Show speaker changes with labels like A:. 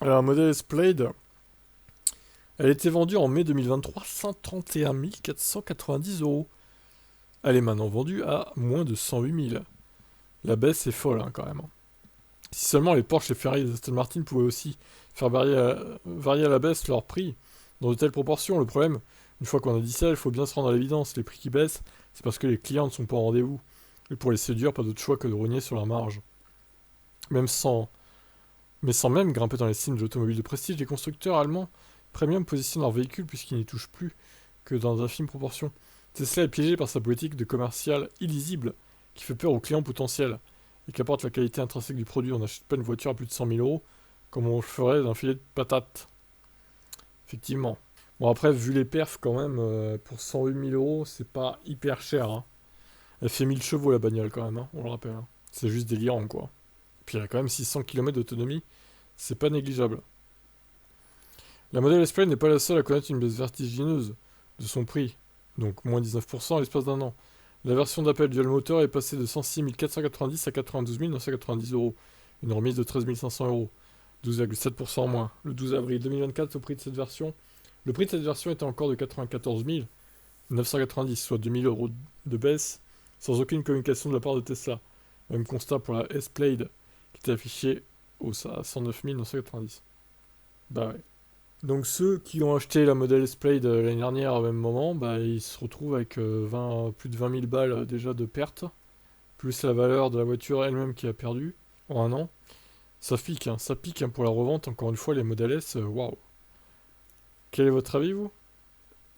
A: Alors, un modèle S-Plaid, elle a été vendue en mai 2023, 131 490 euros. Elle est maintenant vendue à moins de 108 000. La baisse est folle, hein, quand même. Si seulement les Porsche, les Ferrari et les Aston Martin pouvaient aussi faire varier à la baisse leur prix dans de telles proportions. Le problème, une fois qu'on a dit ça, il faut bien se rendre à l'évidence. Les prix qui baissent, c'est parce que les clients ne sont pas au rendez-vous. Et pour les séduire, pas d'autre choix que de rogner sur leur marge. Même sans, mais sans même grimper dans les signes de l'automobile de prestige, les constructeurs allemands premium positionnent leurs véhicules puisqu'ils n'y touchent plus que dans d'infimes proportions. Tesla est piégé par sa politique de commercial illisible qui fait peur aux clients potentiels et qui apporte la qualité intrinsèque du produit. On n'achète pas une voiture à plus de 100 000 euros comme on le ferait d'un filet de patates. Effectivement. Bon, après, vu les perfs, quand même, pour 108 000 euros, c'est pas hyper cher, hein. Elle fait 1000 chevaux la bagnole quand même, hein, on le rappelle, hein. C'est juste délirant, quoi. Puis elle a quand même 600 km d'autonomie, c'est pas négligeable. La modèle S-Plaid n'est pas la seule à connaître une baisse vertigineuse de son prix, donc moins 19% à l'espace d'un an. La version d'appel dual moteur est passée de 106 490 à 92 990 euros, une remise de 13 500 euros, 12,7% en moins. Le 12 avril 2024, au prix de cette version, le prix de cette version était encore de 94 990, soit 2000 euros de baisse, sans aucune communication de la part de Tesla. Même constat pour la S-Plaid, qui était affichée à 109 990. Bah ouais. Donc ceux qui ont acheté la modèle S-Plaid l'année dernière au même moment, bah, ils se retrouvent avec plus de 20 000 balles déjà de perte, plus la valeur de la voiture elle-même qui a perdu en un an. Ça pique hein, pour la revente. Encore une fois, les modèles S, waouh. Quel est votre avis, vous?